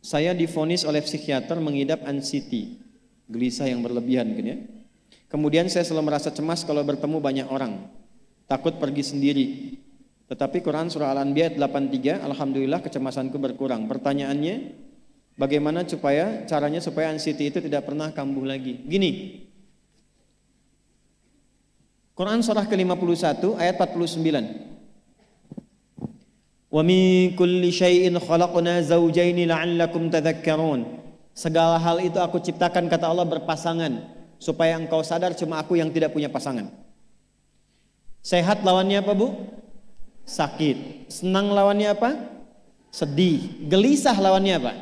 Saya divonis oleh psikiater mengidap anxiety, gelisah yang berlebihan kan ya. Kemudian saya selalu merasa cemas kalau bertemu banyak orang, takut pergi sendiri. Tetapi Quran surah Al-Anbiya 83, alhamdulillah kecemasanku berkurang. Pertanyaannya, bagaimana caranya supaya anxiety itu tidak pernah kambuh lagi? Gini, Quran surah ke-51 ayat 49. Wa min kulli syai'in khalaqna zawjaini la'allakum tadhakkarun. Segala hal itu aku ciptakan, kata Allah, berpasangan, supaya engkau sadar cuma aku yang tidak punya pasangan. Sehat lawannya apa, Bu? Sakit. Senang lawannya apa? Sedih. Gelisah lawannya apa?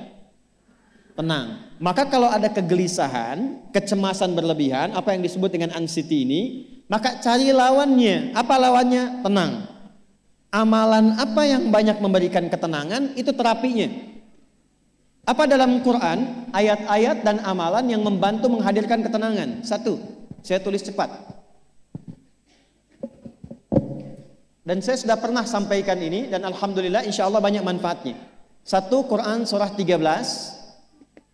Tenang. Maka kalau ada kegelisahan, kecemasan berlebihan, apa yang disebut dengan anxiety ini, maka cari lawannya. Apa lawannya? Tenang. Amalan apa yang banyak memberikan ketenangan, itu terapinya. Apa dalam Quran ayat-ayat dan amalan yang membantu menghadirkan ketenangan? Satu, saya tulis cepat. Dan saya sudah pernah sampaikan ini dan alhamdulillah insya Allah banyak manfaatnya. Satu, Quran surah 13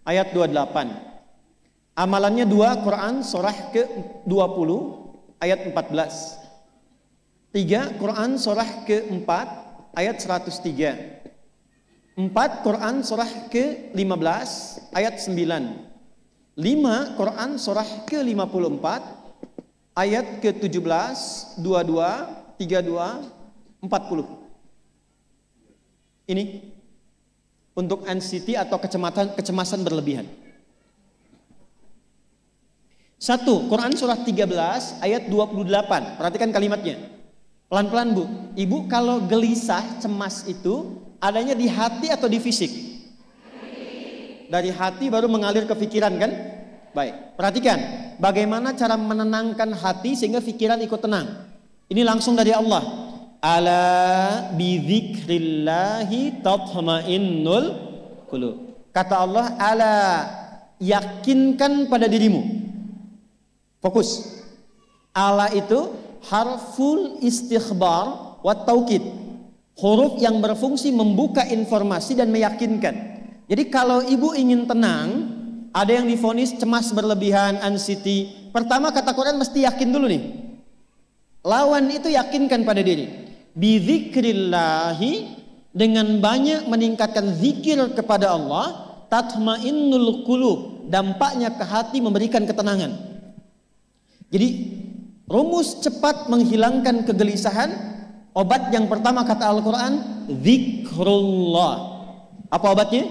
ayat 28. Amalannya dua, Quran surah ke-20 ayat 14. Tiga, Quran surah ke-4 ayat 103. 4, Quran surah ke-15 ayat 9. 5, Quran surah ke-54 ayat ke-17, 22, 32, 40. Ini untuk anxiety atau kecemasan berlebihan. 1, Quran surah 13 ayat 28. Perhatikan kalimatnya. Pelan-pelan, Bu. Ibu kalau gelisah, cemas itu adanya di hati atau di fisik? Dari hati baru mengalir ke pikiran kan? Baik, perhatikan bagaimana cara menenangkan hati sehingga pikiran ikut tenang. Ini langsung dari Allah. Ala bidzikrillahi tatma'innul qulub. Kata Allah, ala, yakinkan pada dirimu. Fokus. Ala itu harful istikhbar wa taukid. Huruf yang berfungsi membuka informasi dan meyakinkan. Jadi kalau ibu ingin tenang, ada yang divonis cemas berlebihan, anxiety. Pertama kata Quran mesti yakin dulu nih. Lawan itu yakinkan pada diri. Bidzikrillahi, dengan banyak meningkatkan zikir kepada Allah, tatmainnul qulub, dampaknya ke hati memberikan ketenangan. Jadi rumus cepat menghilangkan kegelisahan, obat yang pertama kata Al-Quran, zikrullah. Apa obatnya?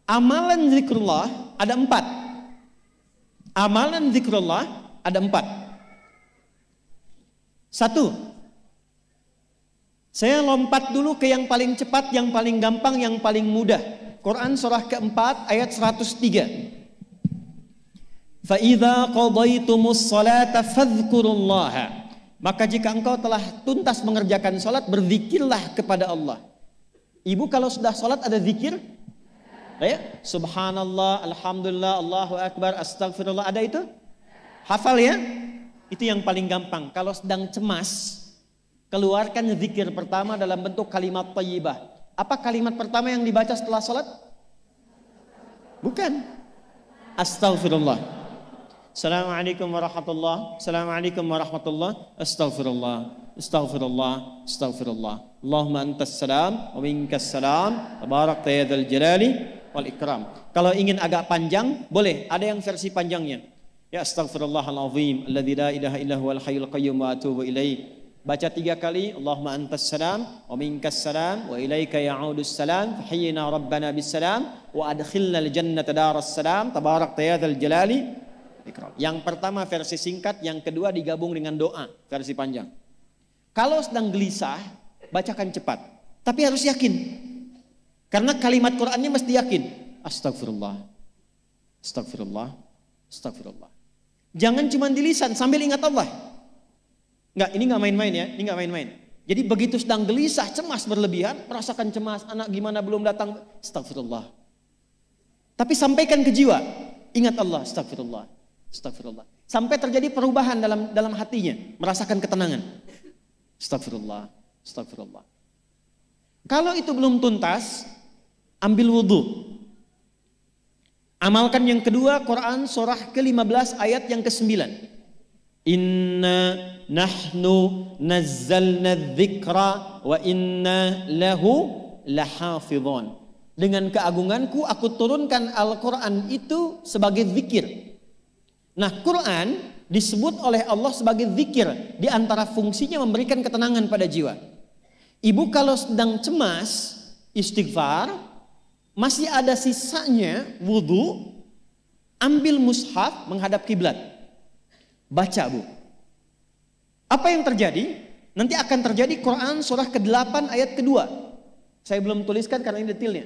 Amalan zikrullah ada 4. Amalan zikrullah ada 4. 1, saya lompat dulu ke yang paling cepat, yang paling gampang, yang paling mudah. Quran surah ke-4 ayat 103. فَإِذَا قَضَيْتُمُ الصَّلَاةَ فَاذْكُرُوا اللَّهَ. Maka jika engkau telah tuntas mengerjakan salat, berzikirlah kepada Allah. Ibu kalau sudah salat ada zikir? Ya? Subhanallah, alhamdulillah, Allahu akbar, astagfirullah, ada itu? Hafal ya? Itu yang paling gampang. Kalau sedang cemas, keluarkan zikir pertama dalam bentuk kalimat thayyibah. Apa kalimat pertama yang dibaca setelah salat? Bukan. Astagfirullah. Assalamualaikum warahmatullah. Assalamualaikum warahmatullah. Astaghfirullah. Astaghfirullah. Astaghfirullah. Allahumma antas salam wa minkas salam. Tabarakta ya dzal jalali wal ikram. Kalau ingin agak panjang, boleh. Ada yang versi panjangnya. Ya astaghfirullahalazim alladzi la ilaha illa huwal hayyul qayyum wa atubu ilaih. Baca 3 kali. Allahumma antas salam wa minkas salam wa ilaika ya'udus salam. Fahayyina rabbana bis salam wa adkhilna al jannata daras salam. Tabarakta ya dzal jalali. Yang pertama versi singkat, yang kedua digabung dengan doa versi panjang. Kalau sedang gelisah, bacakan cepat, tapi harus yakin. Karena kalimat Qur'annya mesti yakin. Astagfirullah. Astagfirullah. Astagfirullah. Jangan cuma di lisan sambil ingat Allah. Enggak, ini enggak main-main ya, ini enggak main-main. Jadi begitu sedang gelisah, cemas berlebihan, merasakan cemas, anak gimana belum datang, astagfirullah. Tapi sampaikan ke jiwa, ingat Allah, astagfirullah. Astagfirullah. Sampai terjadi perubahan dalam hatinya, merasakan ketenangan. Astagfirullah, astagfirullah. Kalau itu belum tuntas, ambil wudhu. Amalkan yang kedua, Quran surah ke-15 ayat yang ke-9. Inna nahnu nazzalna dzikra wa inna lahu lahafidhun. Dengan keagunganku aku turunkan Al-Quran itu sebagai zikir. Nah, Quran disebut oleh Allah sebagai zikir. Di antara fungsinya memberikan ketenangan pada jiwa. Ibu kalau sedang cemas, istighfar, masih ada sisanya wudhu, ambil mushaf menghadap kiblat. Baca, Bu. Apa yang terjadi? Nanti akan terjadi Quran surah ke-8 ayat kedua. Saya belum tuliskan karena ini detailnya.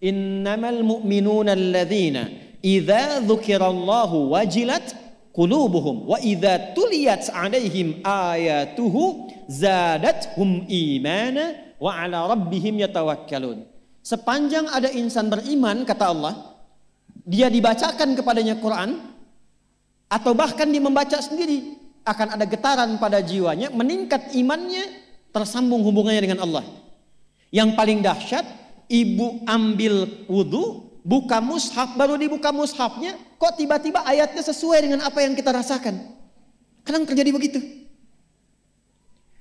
Innamal mu'minuna alladzina idza dzukirallahu wajilat qulubuhum wa idza tuliyat 'alaihim ayatuhu zadatuhum imana wa 'ala rabbihim yatawakkalun. Sepanjang ada insan beriman, kata Allah, dia dibacakan kepadanya Quran atau bahkan dia membaca sendiri, akan ada getaran pada jiwanya, meningkat imannya, tersambung hubungannya dengan Allah. Yang paling dahsyat, ibu ambil wudhu, buka mushaf, baru dibuka mushafnya, kok tiba-tiba ayatnya sesuai dengan apa yang kita rasakan. Kadang terjadi begitu.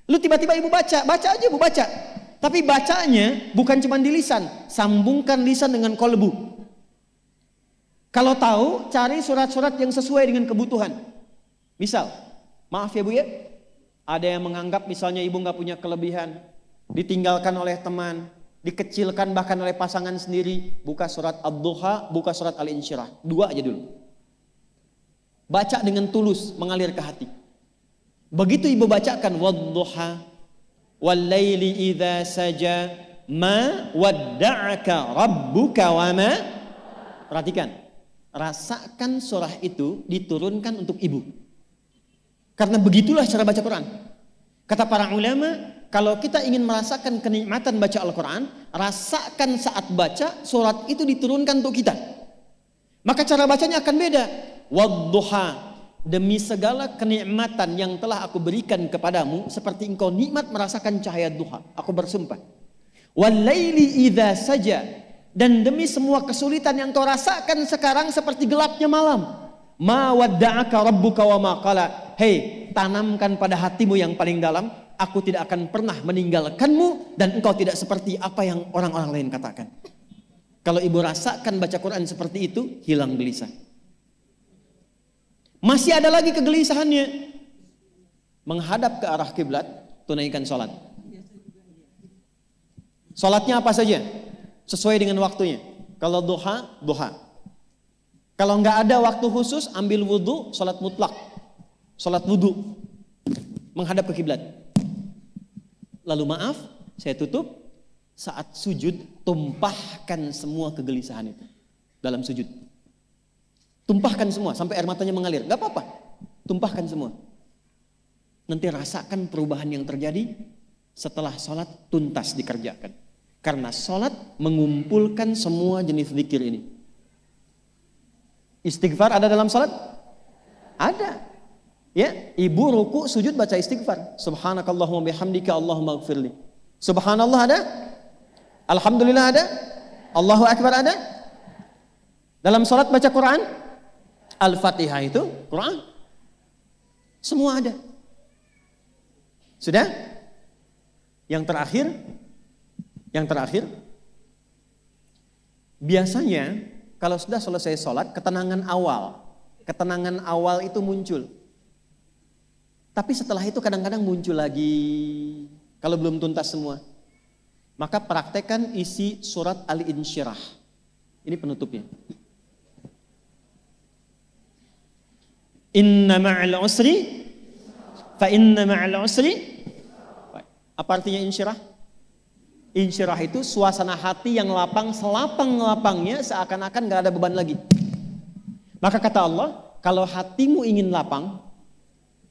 Lu tiba-tiba ibu baca aja ibu baca. Tapi bacanya bukan cuma di lisan, sambungkan lisan dengan kolbu. Kalau tahu, cari surat-surat yang sesuai dengan kebutuhan. Misal, maaf ya Bu ya, ada yang menganggap misalnya ibu nggak punya kelebihan, ditinggalkan oleh teman, dikecilkan bahkan oleh pasangan sendiri, buka surat Ad-Duha, buka surat Al-Insyirah. 2 aja dulu. Baca dengan tulus, mengalir ke hati. Begitu ibu bacakan Wad-Duha, Wal-Laili idza saja, ma wadda'aka rabbuka wa ma. Perhatikan, rasakan surah itu diturunkan untuk ibu. Karena begitulah cara baca Quran. Kata para ulama, kalau kita ingin merasakan kenikmatan baca Al-Quran, rasakan saat baca surat itu diturunkan untuk kita. Maka cara bacanya akan beda. Wadduha, demi segala kenikmatan yang telah aku berikan kepadamu, seperti engkau nikmat merasakan cahaya duha, aku bersumpah. Wal-laili idza saja, dan demi semua kesulitan yang kau rasakan sekarang seperti gelapnya malam. Ma wadda'aka rabbuka wa ma qala. Hei, tanamkan pada hatimu yang paling dalam, aku tidak akan pernah meninggalkanmu dan engkau tidak seperti apa yang orang-orang lain katakan. Kalau ibu rasakan baca Quran seperti itu, hilang gelisah. Masih ada lagi kegelisahannya, menghadap ke arah kiblat, tunaikan sholat. Sholatnya apa saja? Sesuai dengan waktunya. Kalau duha, duha. Kalau nggak ada waktu khusus, ambil wudhu, sholat mutlak. Sholat wudhu, menghadap ke kiblat. Lalu maaf, saya tutup. Saat sujud, tumpahkan semua kegelisahan itu dalam sujud. Tumpahkan semua sampai air matanya mengalir. Gak apa-apa, tumpahkan semua. Nanti rasakan perubahan yang terjadi setelah sholat tuntas dikerjakan. Karena sholat mengumpulkan semua jenis zikir ini. Istighfar ada dalam sholat? Ada. Ya, ibu ruku sujud baca istighfar. Subhanakallahumma bihamdika Allahumma ighfirli. Subhanallah ada? Alhamdulillah ada? Allahu Akbar ada? Dalam sholat baca Quran? Al-Fatihah itu Quran. Semua ada. Sudah? Yang terakhir, biasanya kalau sudah selesai sholat, ketenangan awal itu muncul. Tapi setelah itu kadang-kadang muncul lagi, kalau belum tuntas semua. Maka praktekkan isi surat Al-Insyirah. Ini penutupnya. Inna ma'al usri, fa inna ma'al usri. Apa artinya insyirah? Insyirah itu suasana hati yang lapang, selapang-lapangnya seakan-akan gak ada beban lagi. Maka kata Allah, kalau hatimu ingin lapang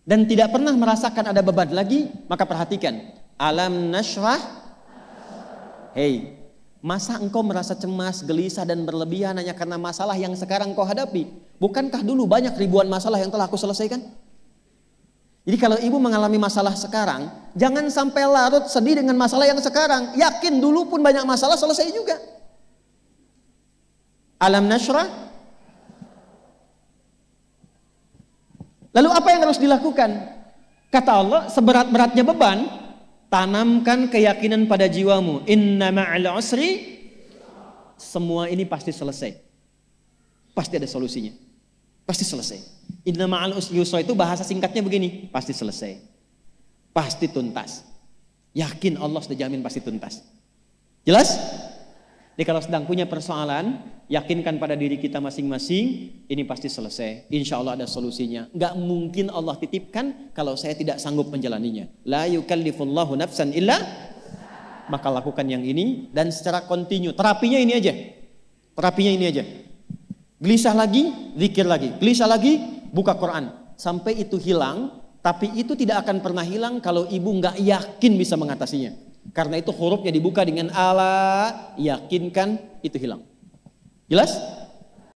dan tidak pernah merasakan ada beban lagi, maka perhatikan. Alam nashrah. Hei, masa engkau merasa cemas, gelisah dan berlebihan hanya karena masalah yang sekarang kau hadapi? Bukankah dulu banyak ribuan masalah yang telah aku selesaikan? Jadi kalau ibu mengalami masalah sekarang, jangan sampai larut sedih dengan masalah yang sekarang. Yakin dulu pun banyak masalah selesai juga. Alam nashrah. Lalu apa yang harus dilakukan? Kata Allah, seberat-beratnya beban, tanamkan keyakinan pada jiwamu. Inna ma'al usri, semua ini pasti selesai. Pasti ada solusinya. Pasti selesai. Inna ma'al usri yusra itu bahasa singkatnya begini, pasti selesai. Pasti tuntas. Yakin Allah sudah jamin pasti tuntas. Jelas? Jadi kalau sedang punya persoalan, yakinkan pada diri kita masing-masing, ini pasti selesai. Insya Allah ada solusinya. Gak mungkin Allah titipkan kalau saya tidak sanggup menjalaninya. La yukallifullahu nafsan illa, maka lakukan yang ini dan secara kontinu. Terapinya ini aja. Terapinya ini aja. Gelisah lagi, zikir lagi. Gelisah lagi, buka Quran. Sampai itu hilang, tapi itu tidak akan pernah hilang kalau ibu gak yakin bisa mengatasinya. Karena itu hurufnya dibuka dengan ala, yakinkan, itu hilang. Jelas?